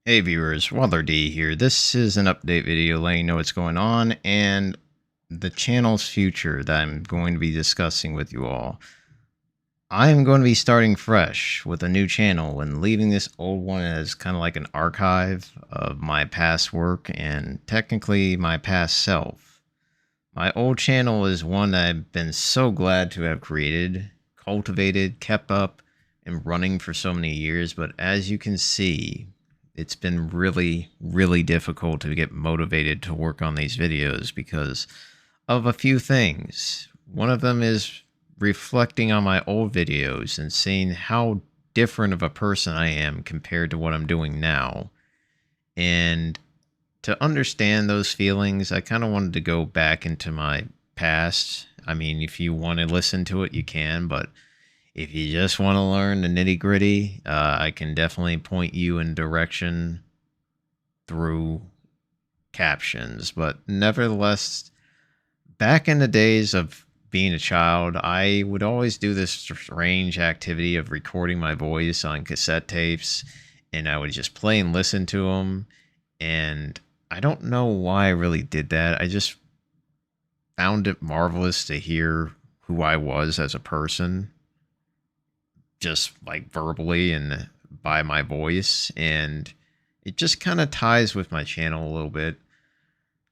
Hey viewers, Waddler-D here. This is an update video letting you know what's going on and the channel's future that I'm going to be discussing with you all. I am going to be starting fresh with a new channel and leaving this old one as kind of like an archive of my past work and technically my past self. My old channel is one that I've been so glad to have created, cultivated, kept up, and running for so many years, but as you can see, it's been really difficult to get motivated to work on these videos because of a few things. One of them is reflecting on my old videos and seeing how different of a person I am compared to what I'm doing now. And to understand those feelings, I kind of wanted to go back into my past. I mean, if you want to listen to it, you can, but if you just want to learn the nitty gritty, I can definitely point you in direction through captions. But nevertheless, back in the days of being a child, I would always do this strange activity of recording my voice on cassette tapes, and I would just play and listen to them. And I don't know why I really did that. I just found it marvelous to hear who I was as a person, just like verbally and by my voice, and it just kind of ties with my channel a little bit.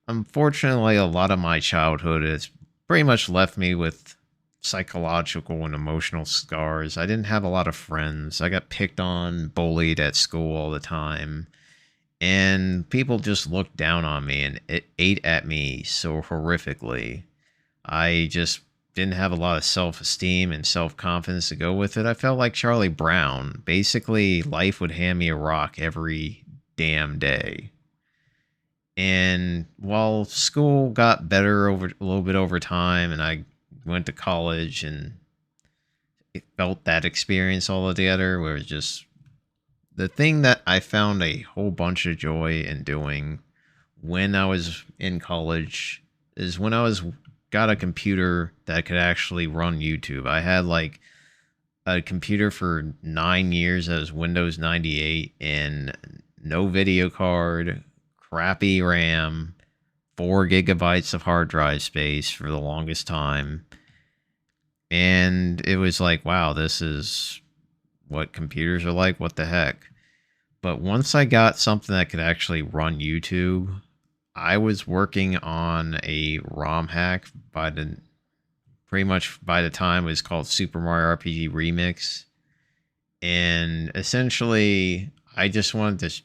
Unfortunately, a lot of my childhood has pretty much left me with psychological and emotional scars. I didn't have a lot of friends. I got picked on, bullied at school all the time, and people just looked down on me and it ate at me so horrifically. I just didn't have a lot of self-esteem and self-confidence to go with it. I felt like Charlie Brown. Basically, life would hand me a rock every damn day. And while school got better over a little bit over time and I went to college and it felt that experience all together where it's just the thing that I found a whole bunch of joy in doing when I was in college is when I was got a computer that could actually run YouTube. I had like a computer for 9 years that was Windows 98 and no video card, crappy RAM, 4 GB of hard drive space for the longest time. And it was like, wow, this is what computers are like. What the heck? But once I got something that could actually run YouTube, I was working on a ROM hack by the pretty much by the time it was called Super Mario RPG Remix. And essentially, I just wanted to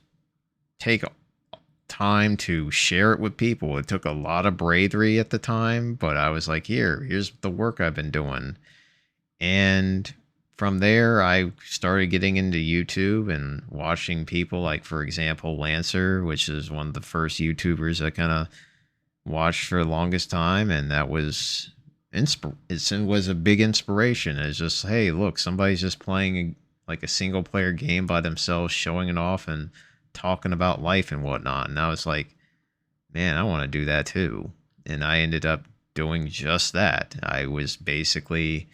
take time to share it with people. It took a lot of bravery at the time, but I was like, here's the work I've been doing. And from there, I started getting into YouTube and watching people like, for example, Lancer, which is one of the first YouTubers I kind of watched for the longest time. And that was it was a big inspiration. It's just, hey, look, somebody's just playing like a single player game by themselves, showing it off and talking about life and whatnot. And I was like, man, I want to do that too. And I ended up doing just that. I was basically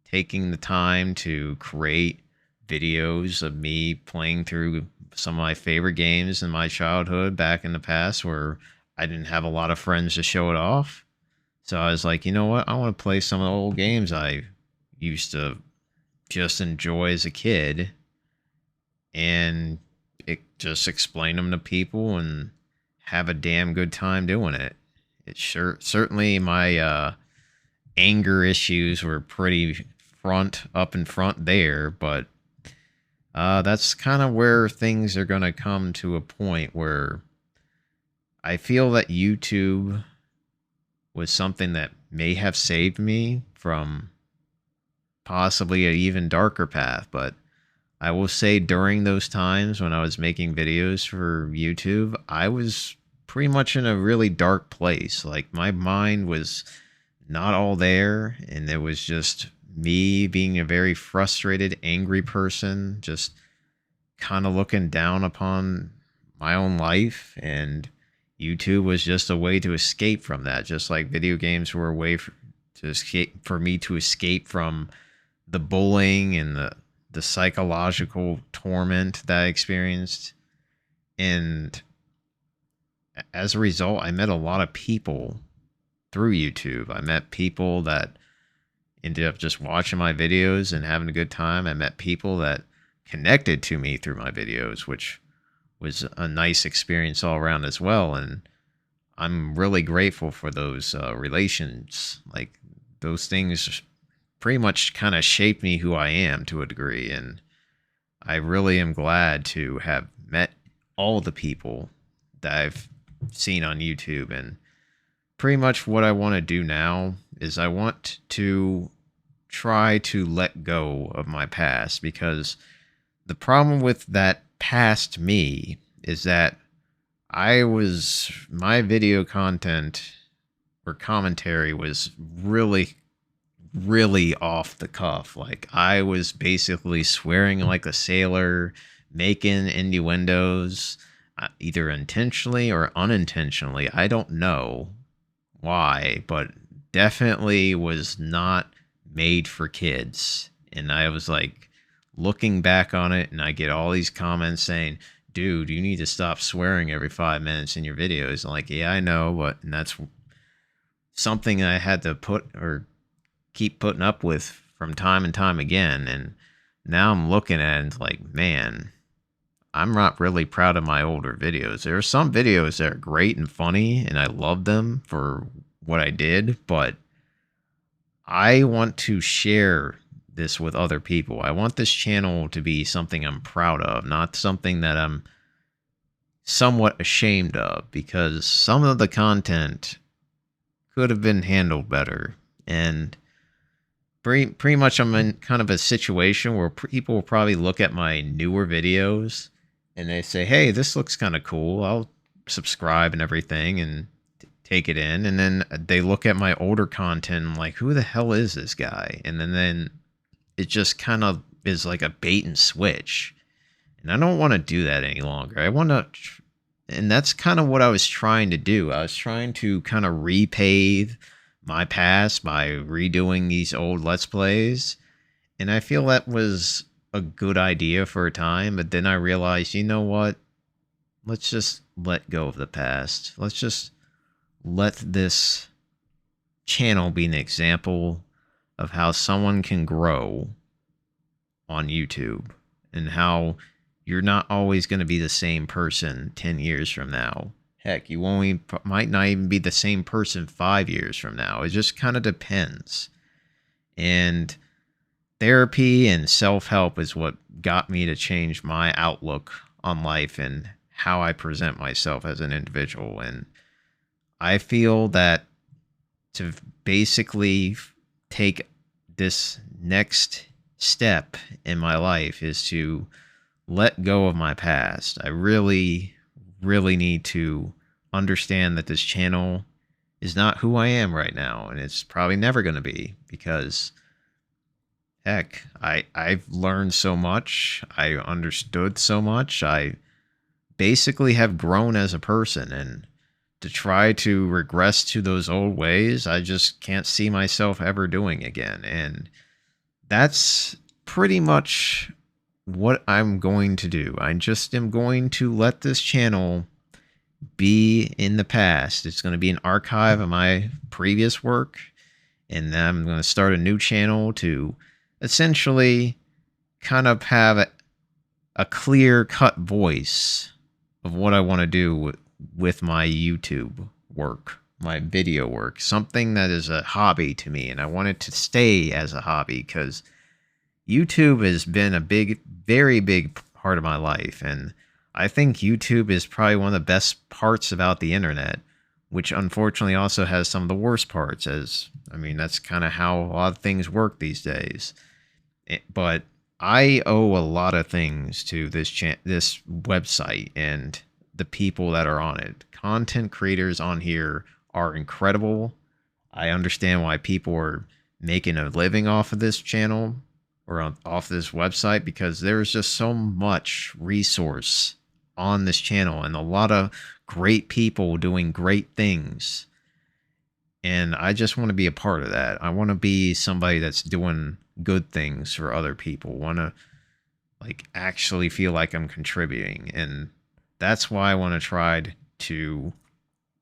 taking the time to create videos of me playing through some of my favorite games in my childhood back in the past where I didn't have a lot of friends to show it off. So I was like, you know what? I want to play some of the old games I used to just enjoy as a kid and just explain them to people and have a damn good time doing it. It certainly my anger issues were pretty up in front there, but that's kind of where things are going to come to a point where I feel that YouTube was something that may have saved me from possibly an even darker path. But I will say during those times when I was making videos for YouTube, I was pretty much in a really dark place. Like my mind was not all there, and it was just me being a very frustrated, angry person, just kind of looking down upon my own life. And YouTube was just a way to escape from that, just like video games were a way for me to escape from the bullying and the psychological torment that I experienced. And as a result, I met a lot of people through YouTube. I met people that ended up just watching my videos and having a good time. I met people that connected to me through my videos, which was a nice experience all around as well. And I'm really grateful for those relations. Like, those things pretty much kind of shaped me who I am to a degree. And I really am glad to have met all the people that I've seen on YouTube. And pretty much what I want to do now is I want to try to let go of my past, because the problem with that past me is that my video content or commentary was really off the cuff. Like, I was basically swearing like a sailor, making innuendos, either intentionally or unintentionally. I don't know why, but definitely was not made for kids. And I was like, looking back on it, and I get all these comments saying, dude, you need to stop swearing every 5 minutes in your videos. I'm like, yeah, I know, but and that's something I had to keep putting up with from time and time again. And now I'm looking at it and it's like, man, I'm not really proud of my older videos. There are some videos that are great and funny, and I love them for what I did, but I want to share this with other people. I want this channel to be something I'm proud of, not something that I'm somewhat ashamed of, because some of the content could have been handled better. And pretty much I'm in kind of a situation where people will probably look at my newer videos and they say, hey, this looks kind of cool. I'll subscribe and everything and take it in. And then they look at my older content and like, who the hell is this guy? And then it just kind of is like a bait and switch. And I don't want to do that any longer. I want to, and that's kind of what I was trying to do. I was trying to kind of repave my past by redoing these old Let's Plays. And I feel that was a good idea for a time, but then I realized, you know what? Let's just let go of the past. Let's just let this channel be an example of how someone can grow on YouTube, and how you're not always going to be the same person 10 years from now. Heck, you might not even be the same person 5 years from now. It just kind of depends. And therapy and self-help is what got me to change my outlook on life and how I present myself as an individual. And I feel that to basically take this next step in my life is to let go of my past. I really need to understand that this channel is not who I am right now, and it's probably never going to be, because heck, I've learned so much. I understood so much. I basically have grown as a person, and to try to regress to those old ways, I just can't see myself ever doing again. And that's pretty much what I'm going to do. I just am going to let this channel be in the past. It's going to be an archive of my previous work, and then I'm going to start a new channel to essentially kind of have a clear-cut voice of what I want to do with my YouTube work, my video work, something that is a hobby to me, and I want it to stay as a hobby, because YouTube has been a very big part of my life, and I think YouTube is probably one of the best parts about the internet, which unfortunately also has some of the worst parts, as, I mean, that's kind of how a lot of things work these days. But I owe a lot of things to this website and the people that are on it. Content creators on here are incredible. I understand why people are making a living off of this channel or off this website, because there's just so much resource on this channel and a lot of great people doing great things. And I just want to be a part of that. I want to be somebody that's doing good things for other people. Want to like actually feel like I'm contributing. And That's why I want to try to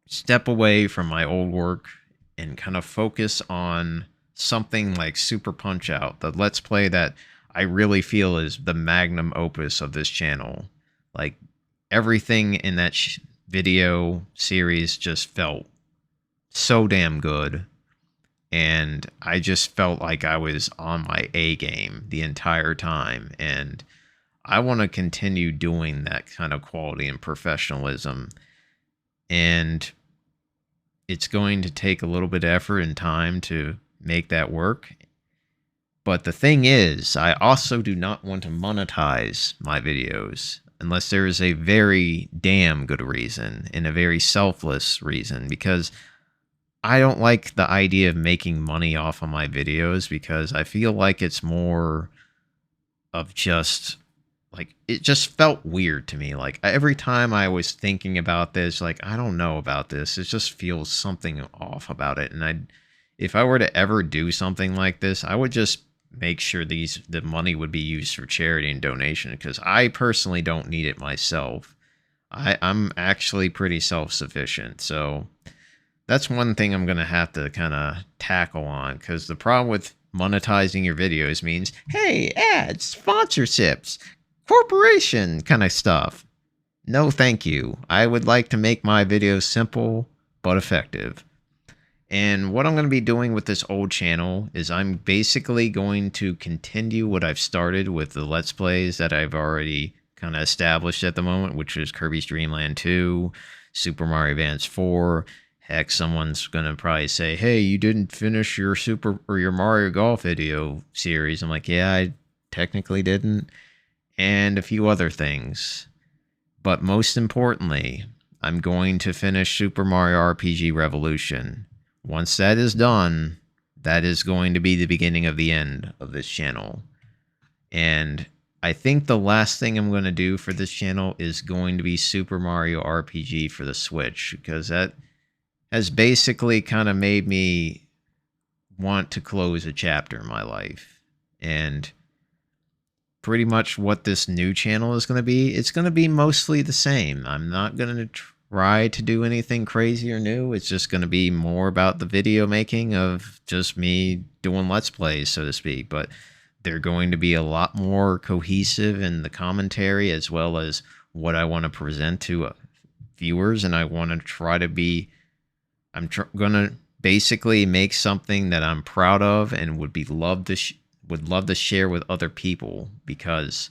step away from my old work and kind of focus on something like Super Punch Out, the Let's Play that I really feel is the magnum opus of this channel. Like, everything in that video series just felt so damn good. And I just felt like I was on my A game the entire time. And I want to continue doing that kind of quality and professionalism. And it's going to take a little bit of effort and time to make that work. But the thing is, I also do not want to monetize my videos unless there is a very damn good reason and a very selfless reason, because I don't like the idea of making money off of my videos, because I feel like it's more of just like, it just felt weird to me. Like, every time I was thinking about this, like, I don't know about this, it just feels something off about it. And if I were to ever do something like this, I would just make sure the money would be used for charity and donation, because I personally don't need it myself. I'm actually pretty self-sufficient, so that's one thing I'm going to have to kind of tackle on, because the problem with monetizing your videos means, hey, ads, sponsorships, corporation kind of stuff. No, thank you. I would like to make my videos simple but effective. And what I'm going to be doing with this old channel is I'm basically going to continue what I've started with the Let's Plays that I've already kind of established at the moment, which is Kirby's Dream Land 2, Super Mario Advance 4. Heck, someone's going to probably say, hey, you didn't finish your your Mario Golf video series. I'm like, yeah, I technically didn't. And a few other things. But most importantly, I'm going to finish Super Mario RPG Revolution. Once that is done, that is going to be the beginning of the end of this channel. And I think the last thing I'm going to do for this channel is going to be Super Mario RPG for the Switch, because that has basically kind of made me want to close a chapter in my life. And pretty much what this new channel is going to be, it's going to be mostly the same. I'm not going to try to do anything crazy or new. It's just going to be more about the video making of just me doing Let's Plays, so to speak. But they're going to be a lot more cohesive in the commentary, as well as what I want to present to viewers. And I want to try to be, I'm going to basically make something that I'm proud of and would love to share with other people, because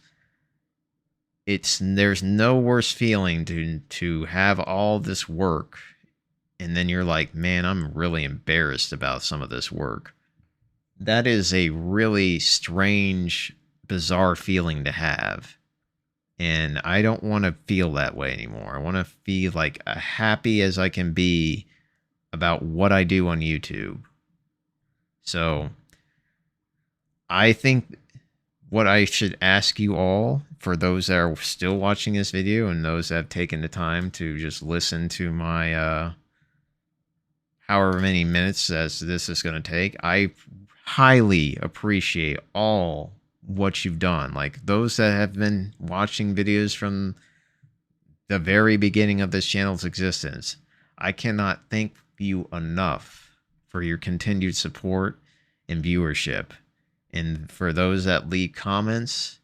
there's no worse feeling to have all this work and then you're like, man, I'm really embarrassed about some of this work. That is a really strange, bizarre feeling to have. And I don't want to feel that way anymore. I want to feel like happy as I can be about what I do on YouTube. So I think what I should ask you all, for those that are still watching this video and those that have taken the time to just listen to my however many minutes as this is going to take, I highly appreciate all what you've done. Like, those that have been watching videos from the very beginning of this channel's existence, I cannot thank you enough for your continued support and viewership. And for those that leave comments,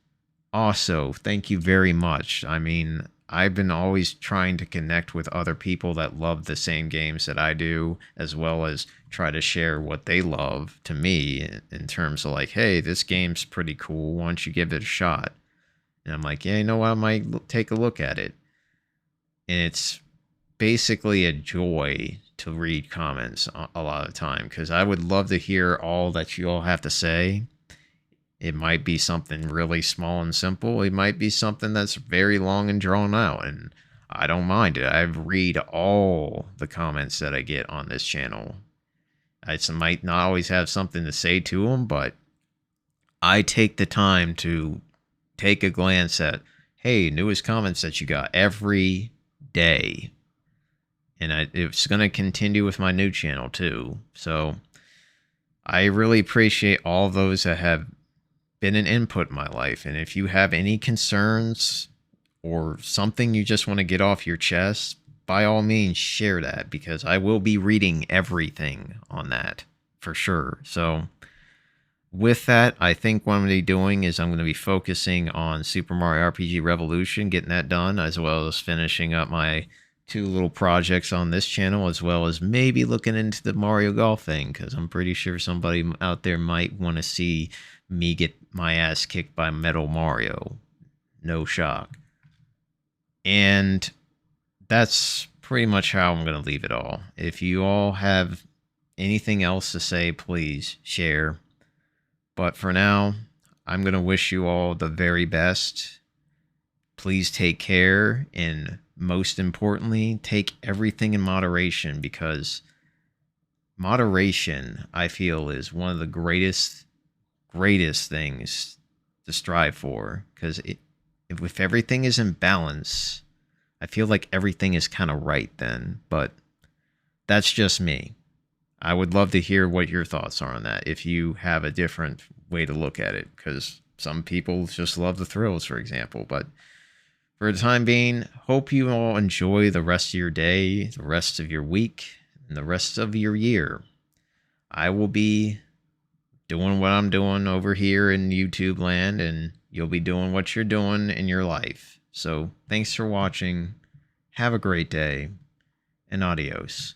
also, thank you very much. I mean, I've been always trying to connect with other people that love the same games that I do, as well as try to share what they love to me in terms of like, hey, this game's pretty cool. Why don't you give it a shot? And I'm like, yeah, you know what? I might take a look at it. And it's basically a joy to read comments a lot of the time, because I would love to hear all that you all have to say. It might be something really small and simple. It might be something that's very long and drawn out, and I don't mind it. I read all the comments that I get on this channel. I might not always have something to say to them, but I take the time to take a glance at, hey, newest comments that you got every day. And it's going to continue with my new channel too. So I really appreciate all those that have been an input in my life. And if you have any concerns or something you just want to get off your chest, by all means share that, because I will be reading everything on that for sure. So with that, I think what I'm going to be doing is I'm going to be focusing on Super Mario RPG Revolution, getting that done, as well as finishing up my 2 little projects on this channel, as well as maybe looking into the Mario Golf thing, because I'm pretty sure somebody out there might want to see me get my ass kicked by Metal Mario. No shock. And that's pretty much how I'm going to leave it all. If you all have anything else to say, please share. But for now, I'm going to wish you all the very best. Please take care, and most importantly, take everything in moderation, because moderation, I feel, is one of the greatest things to strive for, because if everything is in balance, I feel like everything is kind of right then. But that's just me. I would love to hear what your thoughts are on that, if you have a different way to look at it, because some people just love the thrills, for example. But for the time being, hope you all enjoy the rest of your day, the rest of your week, and the rest of your year. I will be doing what I'm doing over here in YouTube land, and you'll be doing what you're doing in your life. So thanks for watching. Have a great day, and adios.